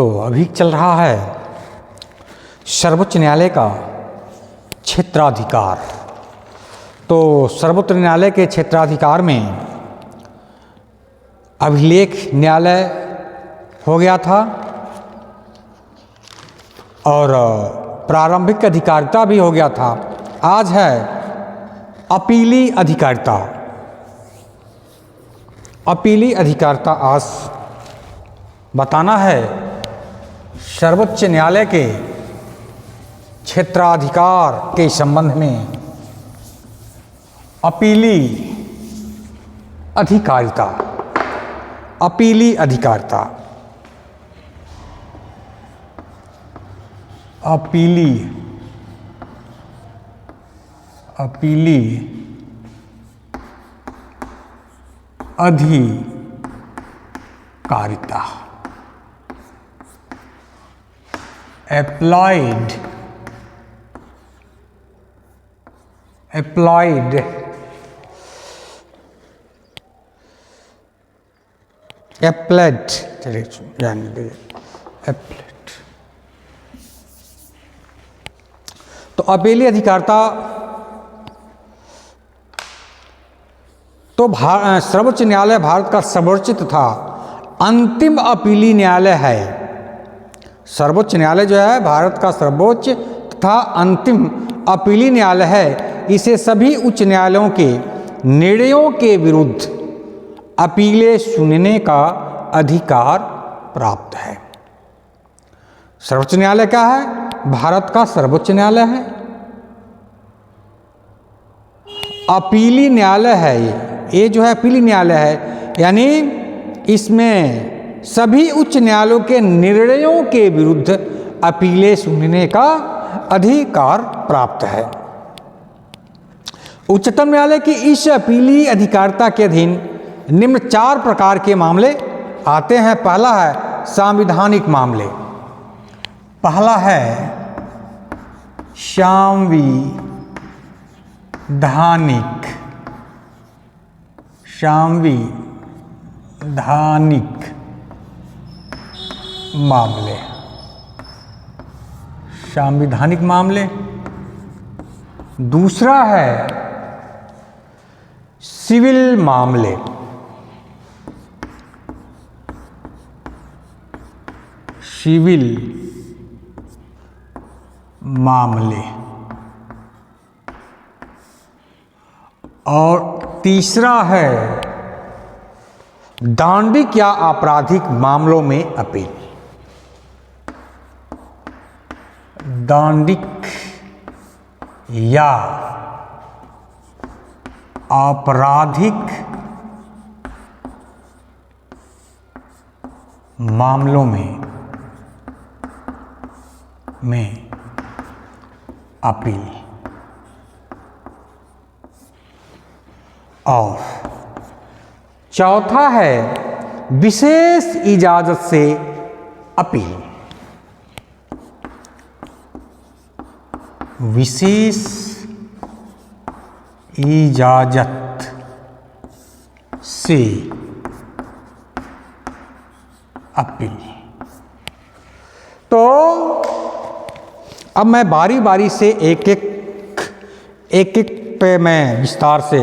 तो अभी चल रहा है सर्वोच्च न्यायालय का क्षेत्राधिकार। तो सर्वोच्च न्यायालय के क्षेत्राधिकार में अभिलेख न्यायालय हो गया था और प्रारंभिक अधिकारिता भी हो गया था। आज है अपीली अधिकारिता। अपीली अधिकारिता आज बताना है सर्वोच्च न्यायालय के क्षेत्राधिकार के संबंध में। अपीली अधिकारिता, अपीली अधिकारिता, अपीली अपीली अधिकारिता, applied चलिए ध्यान दीजिए। तो अपीली अधिकारिता तो सर्वोच्च न्यायालय भारत का सर्वोच्च तथा अंतिम अपीली न्यायालय है। सर्वोच्च न्यायालय जो है भारत का सर्वोच्च तथा अंतिम अपीली न्यायालय है। इसे सभी उच्च न्यायालयों के निर्णयों के विरुद्ध अपीलें सुनने का अधिकार प्राप्त है। सर्वोच्च न्यायालय क्या है? भारत का सर्वोच्च न्यायालय है। अपीली न्यायालय है ये जो है अपीली न्यायालय है, यानी इसमें सभी उच्च न्यायालयों के निर्णयों के विरुद्ध अपीलें सुनने का अधिकार प्राप्त है। उच्चतम न्यायालय की इस अपीली अधिकारिता के अधीन निम्न 4 प्रकार के मामले आते हैं। पहला है संवैधानिक मामले। पहला है संवैधानिक मामले। संवैधानिक मामले। दूसरा है सिविल मामले। सिविल मामले। और तीसरा है दंडिक या आपराधिक मामलों में अपील। दंडिक या आपराधिक मामलों में अपील। और चौथा है विशेष इजाजत से अपील। विशेष इजाजत से अपील। तो अब मैं बारी बारी से एक एक पे मैं विस्तार से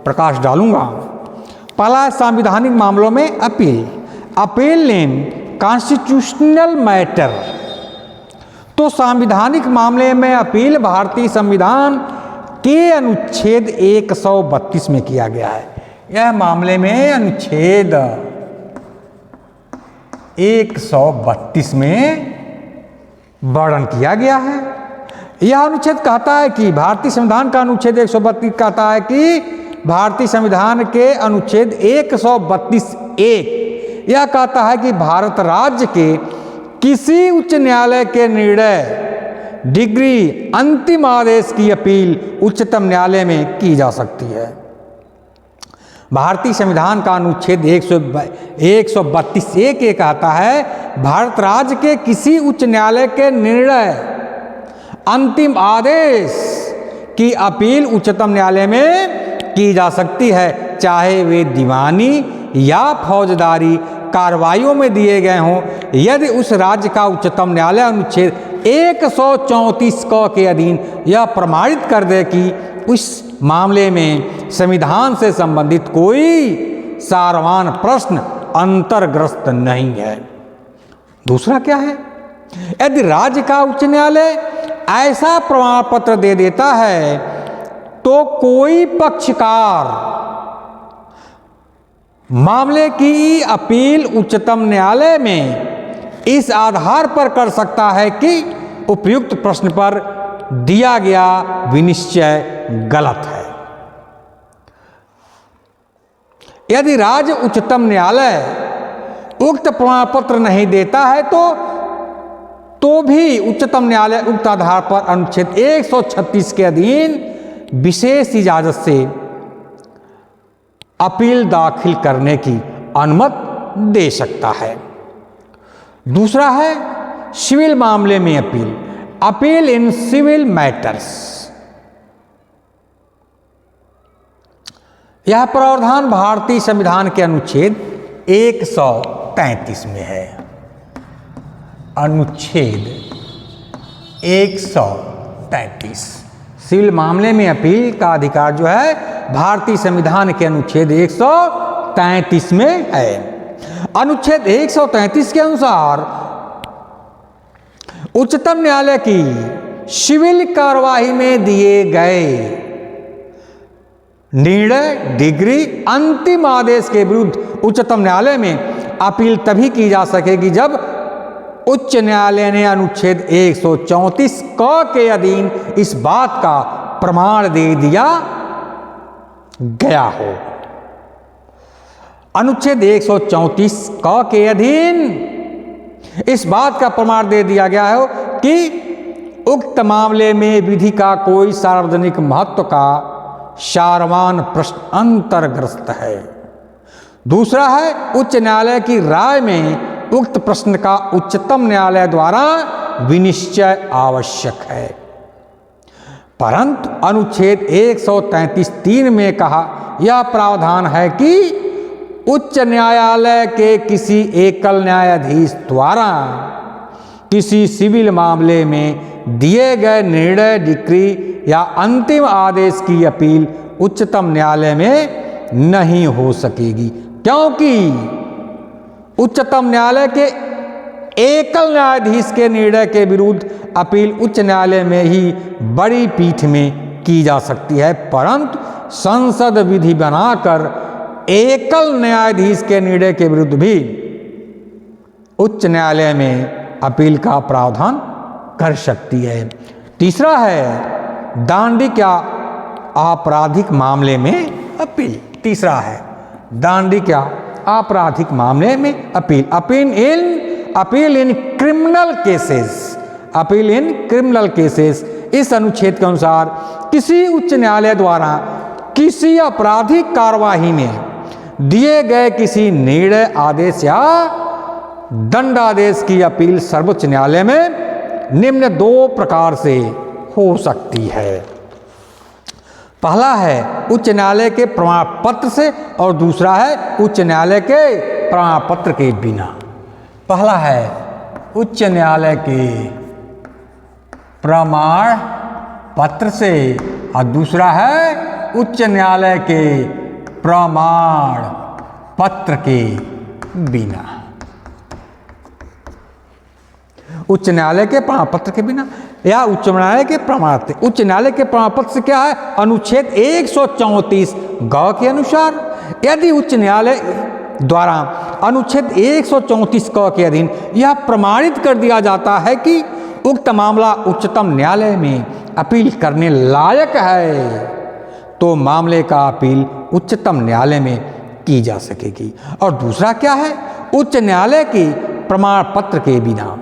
प्रकाश डालूंगा। पहला है संवैधानिक मामलों में अपील। अपील इन कॉन्स्टिट्यूशनल मैटर। तो संवैधानिक मामले में अपील भारतीय संविधान के अनुच्छेद 132 में किया गया है। यह मामले में अनुच्छेद 132 में वर्णन किया गया है। यह अनुच्छेद कहता है कि भारतीय संविधान का अनुच्छेद 132 कहता है कि भारतीय संविधान के अनुच्छेद 132(1) यह कहता है कि भारत राज्य के किसी उच्च न्यायालय के निर्णय, डिग्री, अंतिम आदेश की अपील उच्चतम न्यायालय में की जा सकती है। भारतीय संविधान का अनुच्छेद 132(1) ये कहता है भारत राज्य के किसी उच्च न्यायालय के निर्णय, अंतिम आदेश की अपील उच्चतम न्यायालय में की जा सकती है, चाहे वे दीवानी या फौजदारी कार्रवाइयों में दिए गए हों, यदि उस राज्य का उच्चतम न्यायालय अनुच्छेद 134 क के अधीन यह प्रमाणित कर दे कि उस मामले में संविधान से संबंधित कोई सारवान प्रश्न अंतर्ग्रस्त नहीं है। दूसरा क्या है, यदि राज्य का उच्च न्यायालय ऐसा प्रमाण पत्र दे देता है तो कोई पक्षकार मामले की अपील उच्चतम न्यायालय में इस आधार पर कर सकता है कि उपयुक्त प्रश्न पर दिया गया विनिश्चय गलत है। यदि राज्य उच्चतम न्यायालय उक्त प्रमाण पत्र नहीं देता है तो भी उच्चतम न्यायालय उक्त आधार पर अनुच्छेद 136 के अधीन विशेष इजाजत से अपील दाखिल करने की अनुमति दे सकता है। दूसरा है सिविल मामले में अपील इन सिविल मैटर्स। यह प्रावधान भारतीय संविधान के अनुच्छेद 133 में है। अनुच्छेद 133 सिविल मामले में अपील का अधिकार जो है भारतीय संविधान के अनुच्छेद 133 में है। अनुच्छेद 133 के अनुसार उच्चतम न्यायालय की सिविल कार्यवाही में दिए गए निर्णय, डिग्री, अंतिम आदेश के विरुद्ध उच्चतम न्यायालय में अपील तभी की जा सकेगी जब उच्च न्यायालय ने अनुच्छेद 134 क के अधीन इस बात का प्रमाण दे दिया गया हो। अनुच्छेद 134 क के अधीन इस बात का प्रमाण दे दिया गया हो कि उक्त मामले में विधि का कोई सार्वजनिक महत्व का सारवान प्रश्न अंतर्ग्रस्त है। दूसरा है उच्च न्यायालय की राय में उक्त प्रश्न का उच्चतम न्यायालय द्वारा विनिश्चय आवश्यक है। परंतु अनुच्छेद 133(3) में कहा यह प्रावधान है कि उच्च न्यायालय के किसी एकल न्यायाधीश द्वारा किसी सिविल मामले में दिए गए निर्णय, डिक्री या अंतिम आदेश की अपील उच्चतम न्यायालय में नहीं हो सकेगी, क्योंकि उच्चतम न्यायालय के एकल न्यायाधीश के निर्णय के विरुद्ध अपील उच्च न्यायालय में ही बड़ी पीठ में की जा सकती है, परंतु संसद विधि बनाकर एकल न्यायाधीश के निर्णय के विरुद्ध भी उच्च न्यायालय में अपील का प्रावधान कर सकती है। तीसरा है दांडिक या आपराधिक मामले में अपील। तीसरा है दांडिक या आपराधिक मामले में appeal in criminal cases. Appeal in criminal cases इस अनुच्छेद के अनुसार किसी उच्च न्यायालय द्वारा किसी आपराधिक कार्यवाही में दिए गए किसी निर्णय, आदेश या दंडादेश की अपील सर्वोच्च न्यायालय में निम्न दो प्रकार से हो सकती है। पहला है उच्च न्यायालय के प्रमाण पत्र से और दूसरा है उच्च न्यायालय के प्रमाण पत्र के बिना। पहला है उच्च न्यायालय के प्रमाण पत्र से और दूसरा है उच्च न्यायालय के प्रमाण पत्र के बिना। उच्च न्यायालय के प्रमाण पत्र के बिना या उच्च न्यायालय के प्रमाण पत्र। उच्च न्यायालय के प्रमाण पत्र से क्या है? अनुच्छेद 134 ग के अनुसार यदि उच्च न्यायालय द्वारा अनुच्छेद 134 क के अधीन यह प्रमाणित कर दिया जाता है कि उक्त मामला उच्चतम न्यायालय में अपील करने लायक है, तो मामले का अपील उच्चतम न्यायालय में की जा सकेगी। और दूसरा क्या है? उच्च न्यायालय के प्रमाण पत्र के बिना,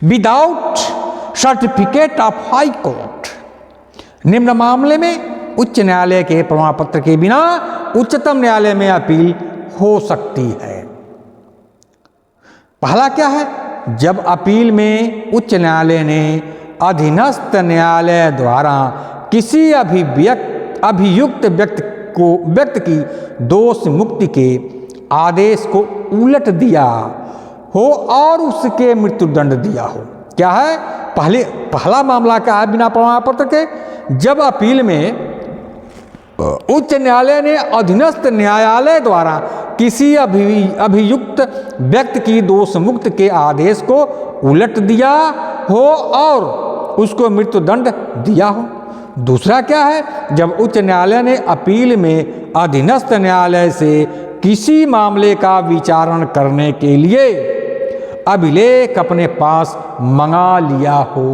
without certificate of high court. निम्न मामले में उच्च न्यायालय के प्रमाण पत्र के बिना उच्चतम न्यायालय में अपील हो सकती है। पहला क्या है? जब अपील में उच्च न्यायालय ने अधीनस्थ न्यायालय द्वारा किसी अभियुक्त व्यक्ति की दोष मुक्ति के आदेश को उलट दिया हो और उसके मृत्युदंड दिया हो। क्या है? पहला मामला क्या है बिना प्रमाण पत्र के? जब अपील में उच्च न्यायालय ने अधीनस्थ न्यायालय द्वारा किसी अभियुक्त व्यक्ति की दोष मुक्त के आदेश को उलट दिया हो और उसको मृत्युदंड दिया हो। दूसरा क्या है? जब उच्च न्यायालय ने अपील में अधीनस्थ न्यायालय से किसी मामले का विचारण करने के लिए अभिलेख अपने पास मंगा लिया हो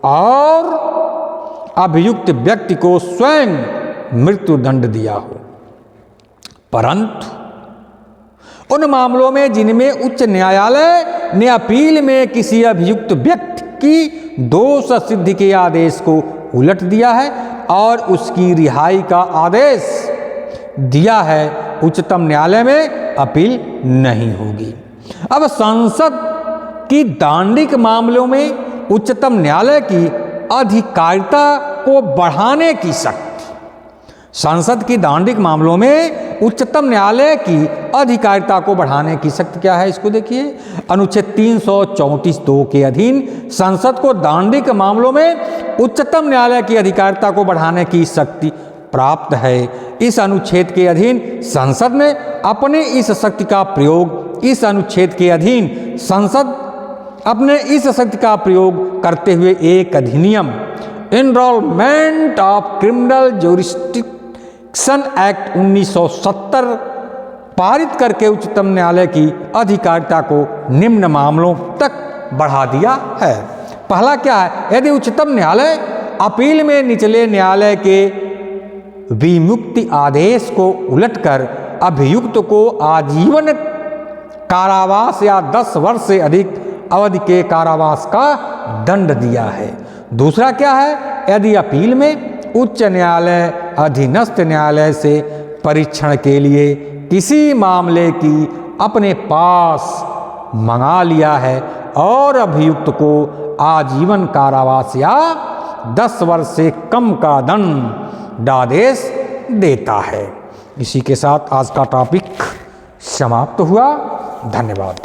और अभियुक्त व्यक्ति को स्वयं मृत्युदंड दिया हो। परंतु उन मामलों में जिनमें उच्च न्यायालय ने अपील में किसी अभियुक्त व्यक्ति की दोष सिद्धि के आदेश को उलट दिया है और उसकी रिहाई का आदेश दिया है, उच्चतम न्यायालय में अपील नहीं होगी। अब संसद की दांडिक मामलों में उच्चतम न्यायालय की अधिकारिता को बढ़ाने की शक्ति, संसद की दांडिक मामलों में उच्चतम न्यायालय की अधिकारिता को बढ़ाने की शक्ति क्या है? इसको देखिए, अनुच्छेद 334(2) के अधीन संसद को दांडिक मामलों में उच्चतम न्यायालय की अधिकारिता को बढ़ाने की शक्ति प्राप्त है। इस अनुच्छेद के अधीन संसद ने अपने इस शक्ति का प्रयोग अपने इस शक्ति का प्रयोग करते हुए एक अधिनियम enrolment of criminal jurisdiction act 1970 पारित करके उच्चतम न्यायालय की अधिकारिता को निम्न मामलों तक बढ़ा दिया है। पहला क्या है? यदि उच्चतम न्यायालय अपील में निचले न्यायालय के विमुक्ति आदेश को उलटकर अभियुक्त को आजीवन कारावास या 10 वर्ष से अधिक अवधि के कारावास का दंड दिया है। दूसरा क्या है? यदि अपील में उच्च न्यायालय अधीनस्थ न्यायालय से परीक्षण के लिए किसी मामले की अपने पास मंगा लिया है और अभियुक्त को आजीवन कारावास या 10 वर्ष से कम का दंडादेश देता है। इसी के साथ आज का टॉपिक समाप्त हुआ। धन्यवाद।